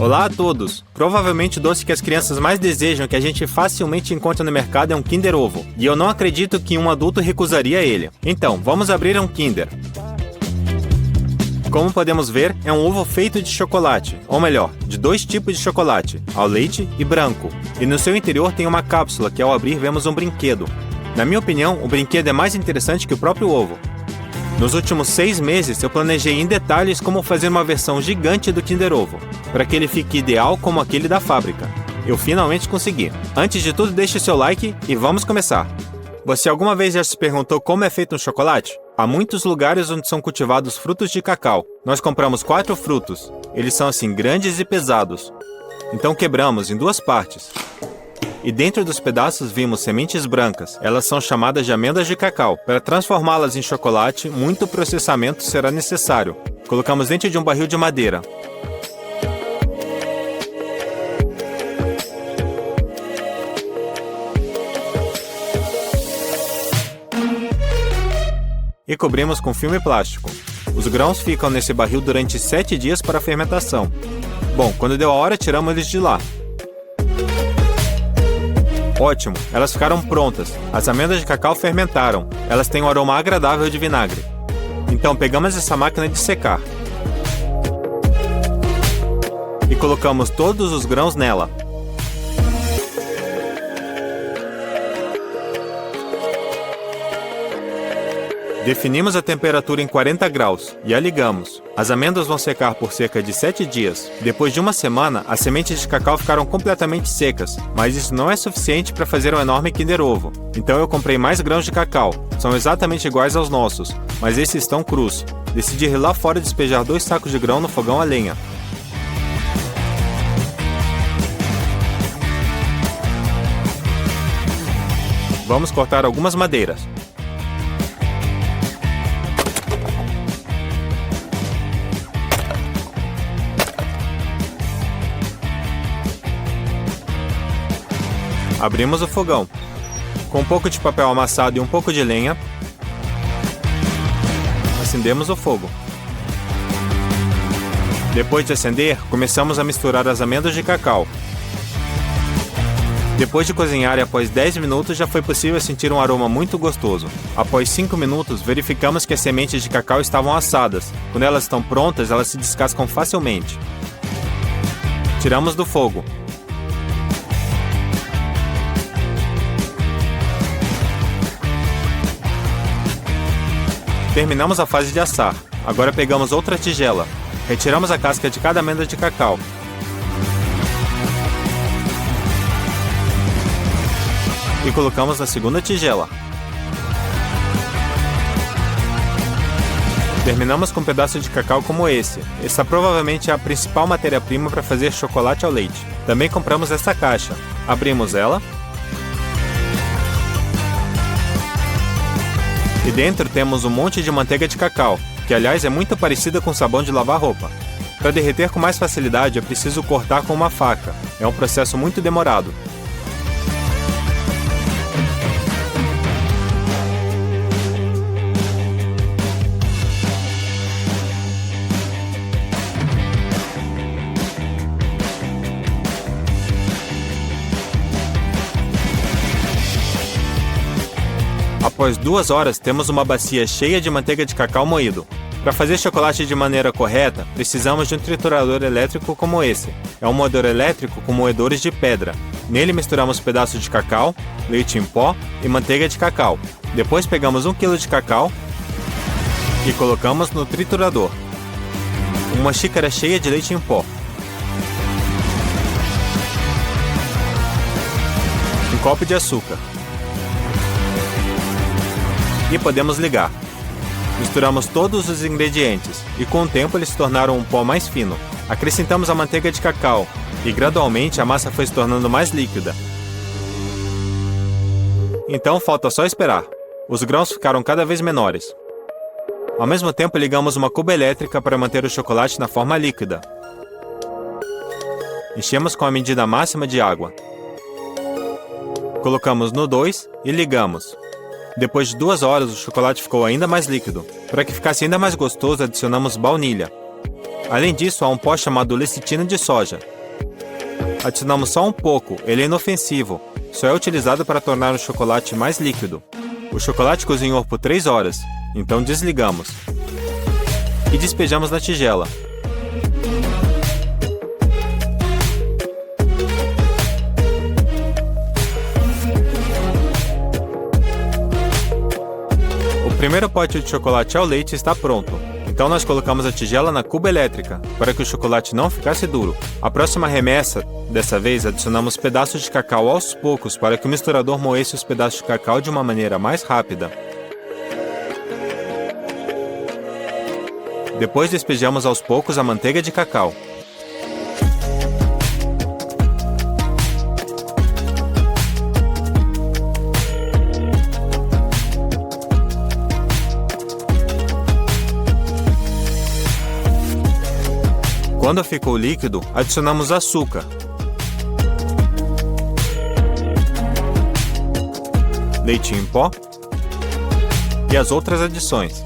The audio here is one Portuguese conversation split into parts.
Olá a todos! Provavelmente o doce que as crianças mais desejam que a gente facilmente encontra no mercado é um Kinder Ovo. E eu não acredito que um adulto recusaria ele. Então, vamos abrir um Kinder. Como podemos ver, é um ovo feito de chocolate, ou melhor, de dois tipos de chocolate, ao leite e branco. E no seu interior tem uma cápsula que ao abrir vemos um brinquedo. Na minha opinião, o brinquedo é mais interessante que o próprio ovo. Nos últimos 6 meses, eu planejei em detalhes como fazer uma versão gigante do Kinder Ovo, para que ele fique ideal como aquele da fábrica. Eu finalmente consegui. Antes de tudo, deixe seu like e vamos começar! Você alguma vez já se perguntou como é feito um chocolate? Há muitos lugares onde são cultivados frutos de cacau. Nós compramos 4 frutos. Eles são assim grandes e pesados. Então quebramos em 2 partes. E dentro dos pedaços vimos sementes brancas. Elas são chamadas de amêndoas de cacau. Para transformá-las em chocolate, muito processamento será necessário. Colocamos dentro de um barril de madeira. E cobrimos com filme plástico. Os grãos ficam nesse barril durante 7 dias para a fermentação. Bom, quando deu a hora, tiramos eles de lá. Ótimo, elas ficaram prontas. As amêndoas de cacau fermentaram. Elas têm um aroma agradável de vinagre. Então pegamos essa máquina de secar. E colocamos todos os grãos nela. Definimos a temperatura em 40 graus e a ligamos. As amêndoas vão secar por cerca de 7 dias. Depois de uma semana, as sementes de cacau ficaram completamente secas, mas isso não é suficiente para fazer um enorme Kinder Ovo. Então eu comprei mais grãos de cacau. São exatamente iguais aos nossos, mas esses estão crus. Decidi ir lá fora e despejar 2 sacos de grão no fogão a lenha. Vamos cortar algumas madeiras. Abrimos o fogão. Com um pouco de papel amassado e um pouco de lenha, acendemos o fogo. Depois de acender, começamos a misturar as amêndoas de cacau. Depois de cozinhar e após 10 minutos, já foi possível sentir um aroma muito gostoso. Após 5 minutos, verificamos que as sementes de cacau estavam assadas. Quando elas estão prontas, elas se descascam facilmente. Tiramos do fogo. Terminamos a fase de assar. Agora pegamos outra tigela. Retiramos a casca de cada amêndoa de cacau. E colocamos na segunda tigela. Terminamos com um pedaço de cacau como esse. Essa provavelmente é a principal matéria-prima para fazer chocolate ao leite. Também compramos essa caixa. Abrimos ela. E dentro temos um monte de manteiga de cacau, que aliás é muito parecida com sabão de lavar roupa. Para derreter com mais facilidade é preciso cortar com uma faca. É um processo muito demorado. Após 2 horas, temos uma bacia cheia de manteiga de cacau moído. Para fazer chocolate de maneira correta, precisamos de um triturador elétrico como esse. É um moedor elétrico com moedores de pedra. Nele misturamos pedaços de cacau, leite em pó e manteiga de cacau. Depois pegamos 1 kg de cacau e colocamos no triturador. Uma xícara cheia de leite em pó. Um copo de açúcar. E podemos ligar. Misturamos todos os ingredientes e com o tempo eles se tornaram um pó mais fino. Acrescentamos a manteiga de cacau e gradualmente a massa foi se tornando mais líquida. Então falta só esperar. Os grãos ficaram cada vez menores. Ao mesmo tempo ligamos uma cuba elétrica para manter o chocolate na forma líquida. Enchemos com a medida máxima de água. Colocamos no 2 e ligamos. Depois de 2 horas, o chocolate ficou ainda mais líquido. Para que ficasse ainda mais gostoso, adicionamos baunilha. Além disso, há um pó chamado lecitina de soja. Adicionamos só um pouco, ele é inofensivo, só é utilizado para tornar o chocolate mais líquido. O chocolate cozinhou por 3 horas, então desligamos. E despejamos na tigela. O primeiro pote de chocolate ao leite está pronto. Então nós colocamos a tigela na cuba elétrica, para que o chocolate não ficasse duro. A próxima remessa, dessa vez adicionamos pedaços de cacau aos poucos para que o misturador moesse os pedaços de cacau de uma maneira mais rápida. Depois despejamos aos poucos a manteiga de cacau. Quando ficou líquido, adicionamos açúcar, leite em pó e as outras adições.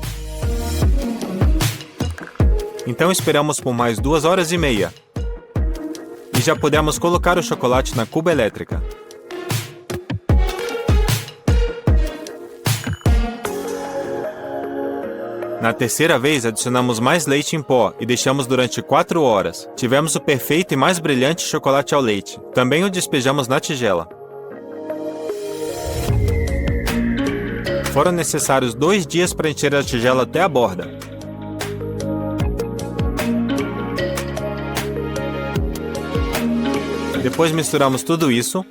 Então esperamos por mais 2 horas e meia. E já podemos colocar o chocolate na cuba elétrica. Na terceira vez, adicionamos mais leite em pó e deixamos durante 4 horas. Tivemos o perfeito e mais brilhante chocolate ao leite. Também o despejamos na tigela. Foram necessários 2 dias para encher a tigela até a borda. Depois misturamos tudo isso.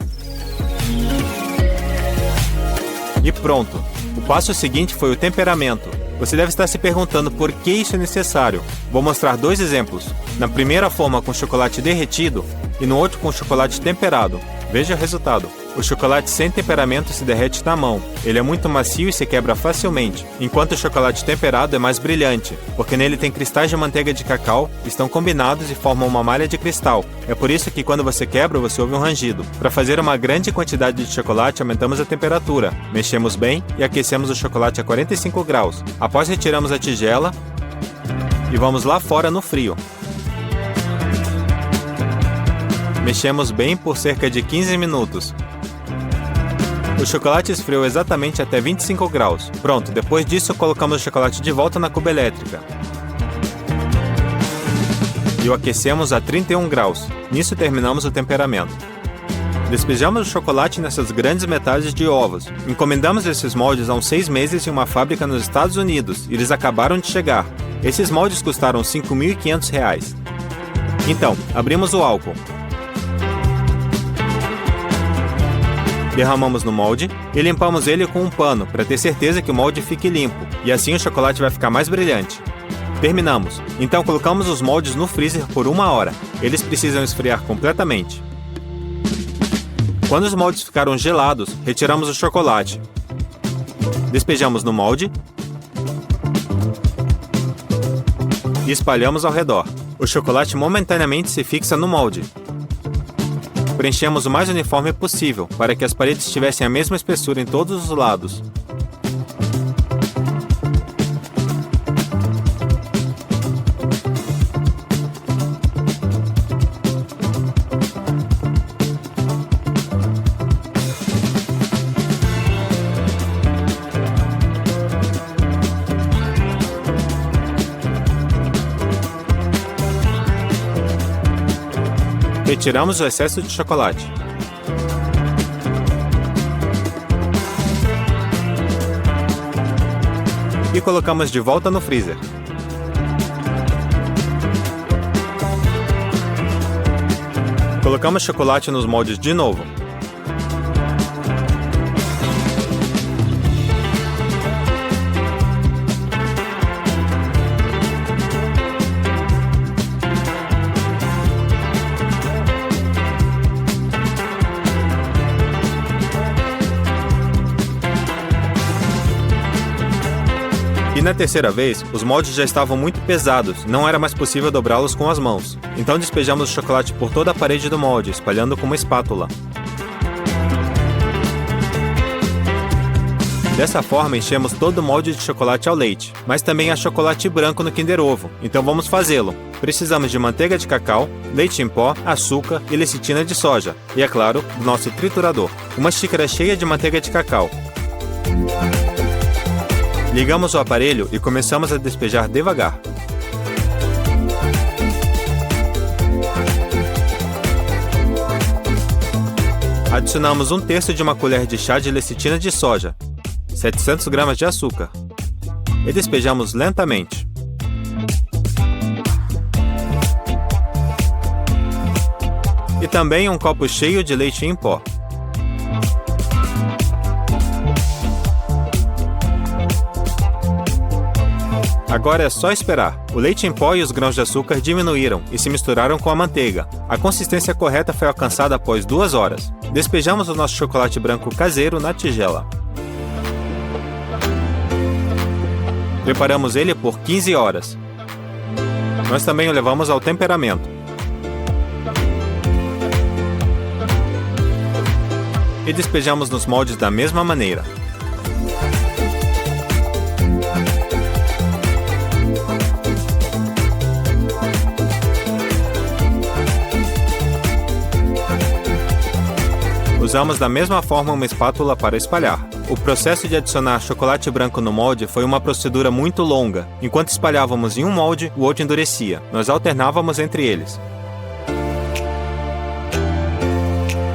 E pronto! O passo seguinte foi o temperamento. Você deve estar se perguntando por que isso é necessário. Vou mostrar 2 exemplos. Na primeira forma com chocolate derretido e no outro com chocolate temperado. Veja o resultado. O chocolate sem temperamento se derrete na mão. Ele é muito macio e se quebra facilmente, enquanto o chocolate temperado é mais brilhante, porque nele tem cristais de manteiga de cacau, estão combinados e formam uma malha de cristal. É por isso que quando você quebra, você ouve um rangido. Para fazer uma grande quantidade de chocolate, aumentamos a temperatura, mexemos bem e aquecemos o chocolate a 45 graus. Após retiramos a tigela e vamos lá fora no frio. Mexemos bem por cerca de 15 minutos. O chocolate esfriou exatamente até 25 graus. Pronto, depois disso colocamos o chocolate de volta na cuba elétrica. E o aquecemos a 31 graus. Nisso terminamos o temperamento. Despejamos o chocolate nessas grandes metades de ovos. Encomendamos esses moldes há uns 6 meses em uma fábrica nos Estados Unidos e eles acabaram de chegar. Esses moldes custaram R$ 5.500. Então, abrimos o álcool. Derramamos no molde e limpamos ele com um pano para ter certeza que o molde fique limpo, e assim o chocolate vai ficar mais brilhante. Terminamos. Então colocamos os moldes no freezer por 1 hora. Eles precisam esfriar completamente. Quando os moldes ficaram gelados, retiramos o chocolate. Despejamos no molde e espalhamos ao redor. O chocolate momentaneamente se fixa no molde. Preenchemos o mais uniforme possível, para que as paredes tivessem a mesma espessura em todos os lados. Retiramos o excesso de chocolate. E colocamos de volta no freezer. Colocamos chocolate nos moldes de novo. E na terceira vez, os moldes já estavam muito pesados, não era mais possível dobrá-los com as mãos. Então despejamos o chocolate por toda a parede do molde, espalhando com uma espátula. Dessa forma, enchemos todo o molde de chocolate ao leite, mas também há chocolate branco no Kinder Ovo, então vamos fazê-lo. Precisamos de manteiga de cacau, leite em pó, açúcar e lecitina de soja, e é claro, do nosso triturador. Uma xícara cheia de manteiga de cacau. Ligamos o aparelho e começamos a despejar devagar. Adicionamos 1/3 de uma colher de chá de lecitina de soja, 700 gramas de açúcar, e despejamos lentamente. E também um copo cheio de leite em pó. Agora é só esperar. O leite em pó e os grãos de açúcar diminuíram e se misturaram com a manteiga. A consistência correta foi alcançada após 2 horas. Despejamos o nosso chocolate branco caseiro na tigela. Preparamos ele por 15 horas. Nós também o levamos ao temperamento. E despejamos nos moldes da mesma maneira. Usamos da mesma forma uma espátula para espalhar. O processo de adicionar chocolate branco no molde foi uma procedura muito longa. Enquanto espalhávamos em um molde, o outro endurecia. Nós alternávamos entre eles.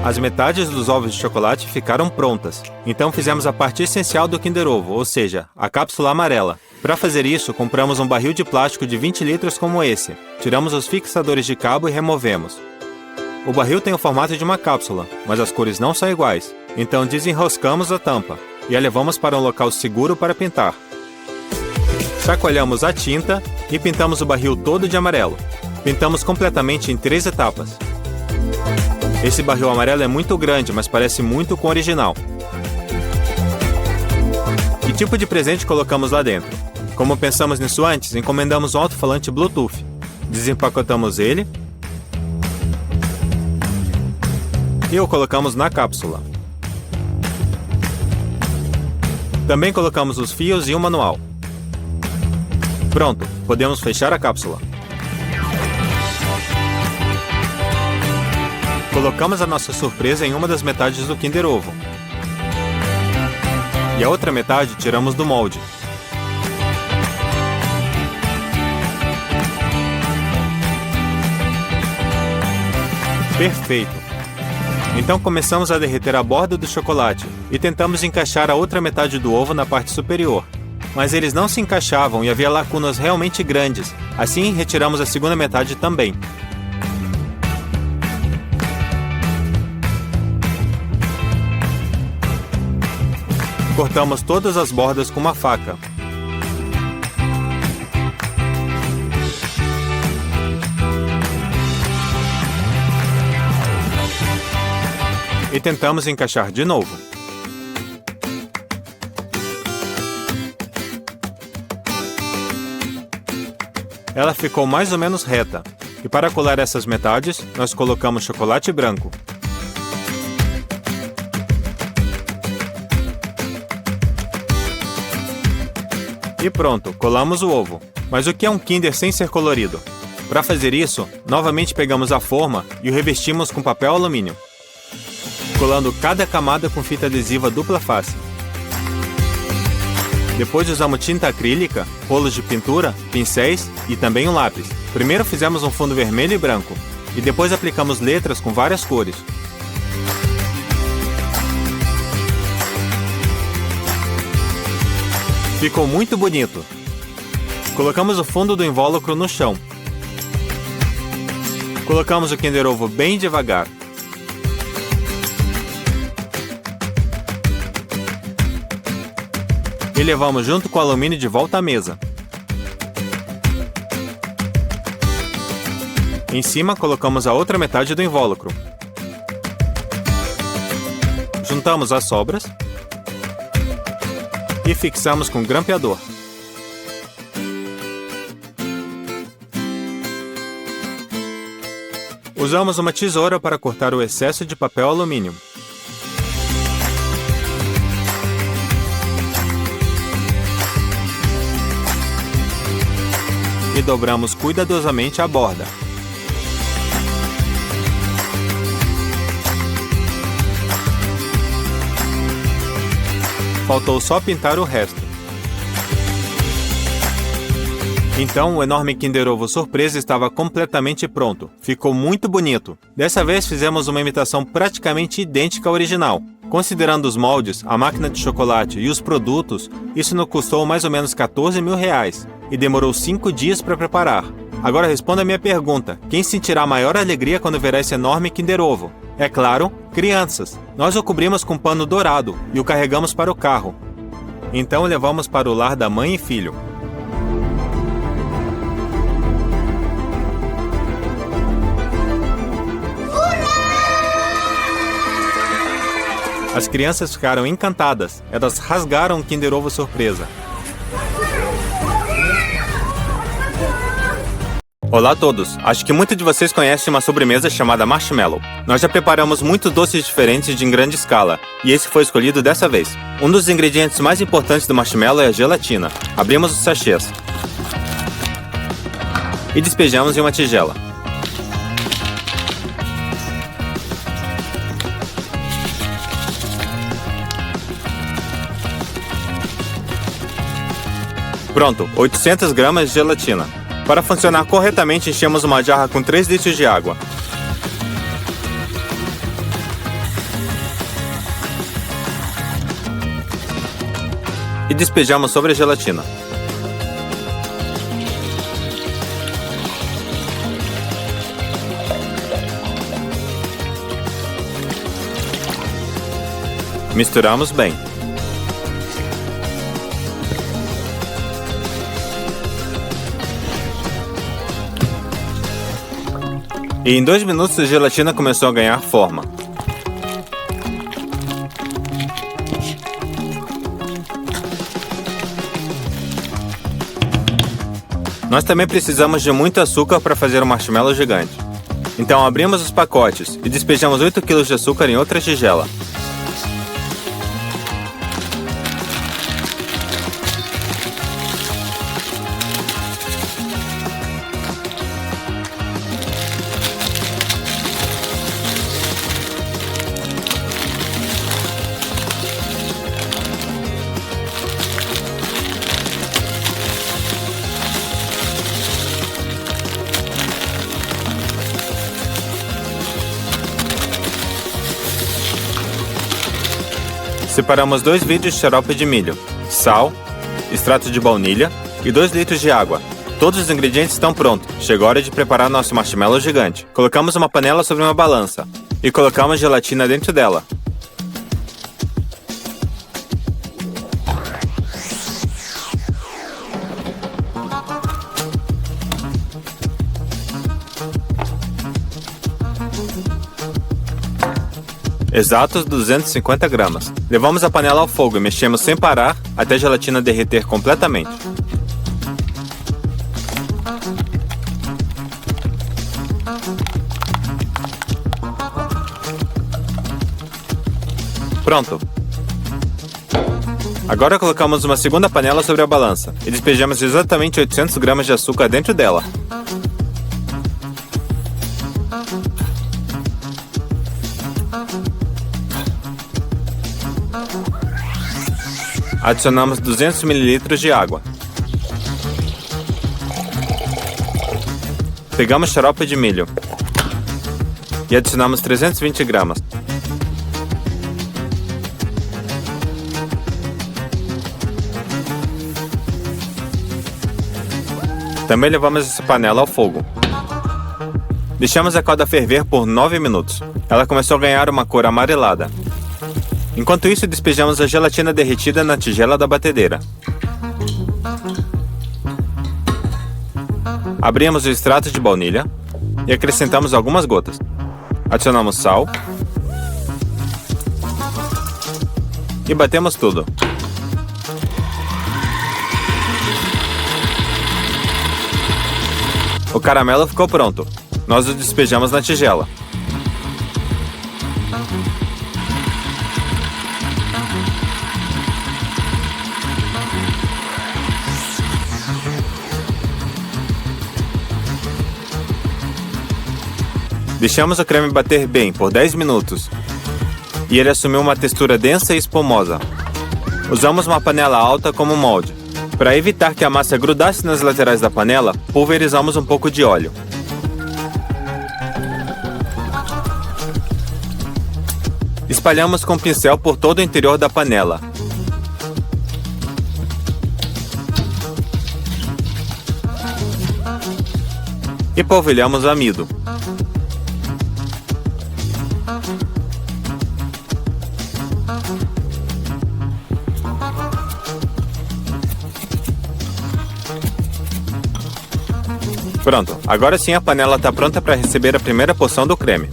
As metades dos ovos de chocolate ficaram prontas. Então fizemos a parte essencial do Kinder Ovo, ou seja, a cápsula amarela. Para fazer isso, compramos um barril de plástico de 20 litros como esse. Tiramos os fixadores de cabo e removemos. O barril tem o formato de uma cápsula, mas as cores não são iguais. Então desenroscamos a tampa e a levamos para um local seguro para pintar. Chacoalhamos a tinta e pintamos o barril todo de amarelo. Pintamos completamente em 3 etapas. Esse barril amarelo é muito grande, mas parece muito com o original. Que tipo de presente colocamos lá dentro? Como pensamos nisso antes, encomendamos um alto-falante Bluetooth. Desempacotamos ele e o colocamos na cápsula. Também colocamos os fios e um manual. Pronto, podemos fechar a cápsula. Colocamos a nossa surpresa em uma das metades do Kinder Ovo. E a outra metade tiramos do molde. Perfeito! Então começamos a derreter a borda do chocolate e tentamos encaixar a outra metade do ovo na parte superior. Mas eles não se encaixavam e havia lacunas realmente grandes. Assim, retiramos a segunda metade também. Cortamos todas as bordas com uma faca. E tentamos encaixar de novo. Ela ficou mais ou menos reta. E para colar essas metades, nós colocamos chocolate branco. E pronto, colamos o ovo. Mas o que é um Kinder sem ser colorido? Para fazer isso, novamente pegamos a forma e o revestimos com papel alumínio, colando cada camada com fita adesiva dupla face. Depois usamos tinta acrílica, rolos de pintura, pincéis e também um lápis. Primeiro fizemos um fundo vermelho e branco, e depois aplicamos letras com várias cores. Ficou muito bonito! Colocamos o fundo do invólucro no chão. Colocamos o Kinder Ovo bem devagar. E levamos junto com o alumínio de volta à mesa. Em cima, colocamos a outra metade do invólucro. Juntamos as sobras e fixamos com grampeador. Usamos uma tesoura para cortar o excesso de papel alumínio. e dobramos cuidadosamente a borda. Faltou só pintar o resto. Então, o enorme Kinder Ovo surpresa estava completamente pronto. Ficou muito bonito. Dessa vez fizemos uma imitação praticamente idêntica à original. Considerando os moldes, a máquina de chocolate e os produtos, isso nos custou mais ou menos R$14.000 e demorou 5 dias para preparar. Agora responda a minha pergunta: quem sentirá maior alegria quando verá esse enorme Kinder Ovo? É claro, crianças. Nós o cobrimos com pano dourado e o carregamos para o carro. Então o levamos para o lar da mãe e filho. As crianças ficaram encantadas. Elas rasgaram o Kinder Ovo surpresa. Olá a todos! Acho que muitos de vocês conhecem uma sobremesa chamada marshmallow. Nós já preparamos muitos doces diferentes de em grande escala, e esse foi escolhido dessa vez. Um dos ingredientes mais importantes do marshmallow é a gelatina. Abrimos os sachês e despejamos em uma tigela. Pronto, 800 gramas de gelatina. Para funcionar corretamente, enchemos uma jarra com 3 litros de água. E despejamos sobre a gelatina. Misturamos bem. E em 2 minutos a gelatina começou a ganhar forma. Nós também precisamos de muito açúcar para fazer um marshmallow gigante. Então abrimos os pacotes e despejamos 8 kg de açúcar em outra tigela. Separamos 2 vidros de xarope de milho, sal, extrato de baunilha e 2 litros de água. Todos os ingredientes estão prontos. Chegou a hora de preparar nosso marshmallow gigante. Colocamos uma panela sobre uma balança e colocamos gelatina dentro dela. Exatos 250 gramas. Levamos a panela ao fogo e mexemos sem parar até a gelatina derreter completamente. Pronto! Agora colocamos uma segunda panela sobre a balança e despejamos exatamente 800 gramas de açúcar dentro dela. Adicionamos 200 ml de água. Pegamos xarope de milho e adicionamos 320 gramas. Também levamos essa panela ao fogo. Deixamos a calda ferver por 9 minutos. Ela começou a ganhar uma cor amarelada. Enquanto isso, despejamos a gelatina derretida na tigela da batedeira. Abrimos o extrato de baunilha e acrescentamos algumas gotas. Adicionamos sal e batemos tudo. O caramelo ficou pronto. Nós o despejamos na tigela. Deixamos o creme bater bem por 10 minutos e ele assumiu uma textura densa e espumosa. Usamos uma panela alta como molde. Para evitar que a massa grudasse nas laterais da panela, pulverizamos um pouco de óleo. Espalhamos com o pincel por todo o interior da panela. E polvilhamos o amido. Pronto, agora sim a panela está pronta para receber a primeira porção do creme.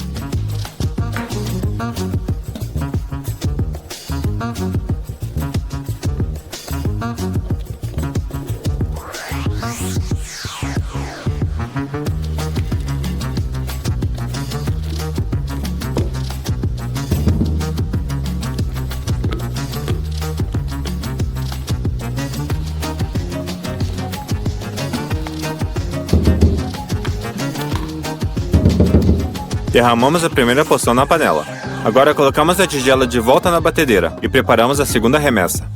Derramamos a primeira porção na panela. Agora colocamos a tigela de volta na batedeira e preparamos a segunda remessa.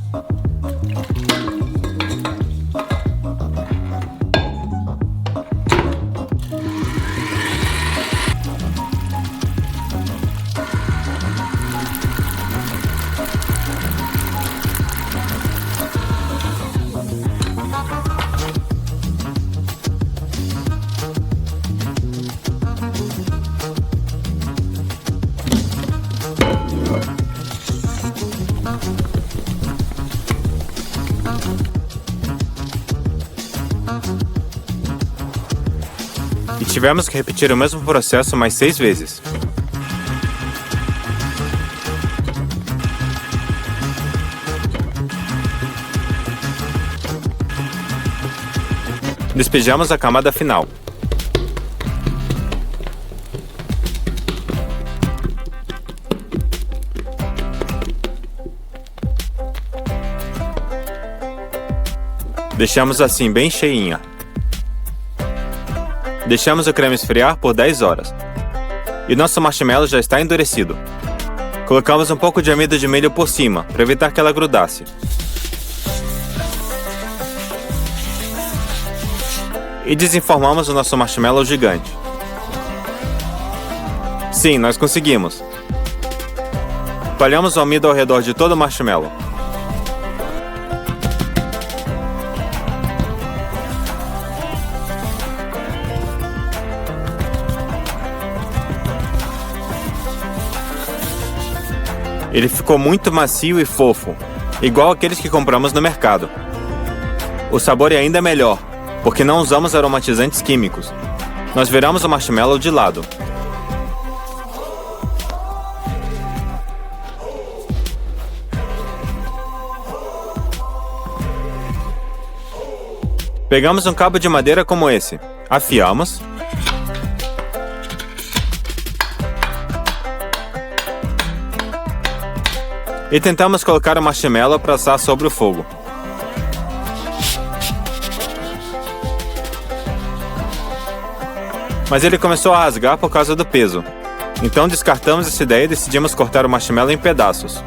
E tivemos que repetir o mesmo processo mais 6 vezes. Despejamos a camada final. Deixamos assim bem cheinha. Deixamos o creme esfriar por 10 horas. E nosso marshmallow já está endurecido. Colocamos um pouco de amido de milho por cima, para evitar que ela grudasse. E desenformamos o nosso marshmallow gigante. Sim, nós conseguimos. Espalhamos o amido ao redor de todo o marshmallow. Ele ficou muito macio e fofo, igual aqueles que compramos no mercado. O sabor é ainda melhor, porque não usamos aromatizantes químicos. Nós viramos o marshmallow de lado. Pegamos um cabo de madeira como esse, afiamos e tentamos colocar o marshmallow para assar sobre o fogo. Mas ele começou a rasgar por causa do peso. Então descartamos essa ideia e decidimos cortar o marshmallow em pedaços.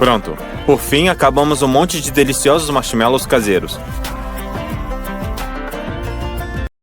Pronto. Por fim, acabamos um monte de deliciosos marshmallows caseiros.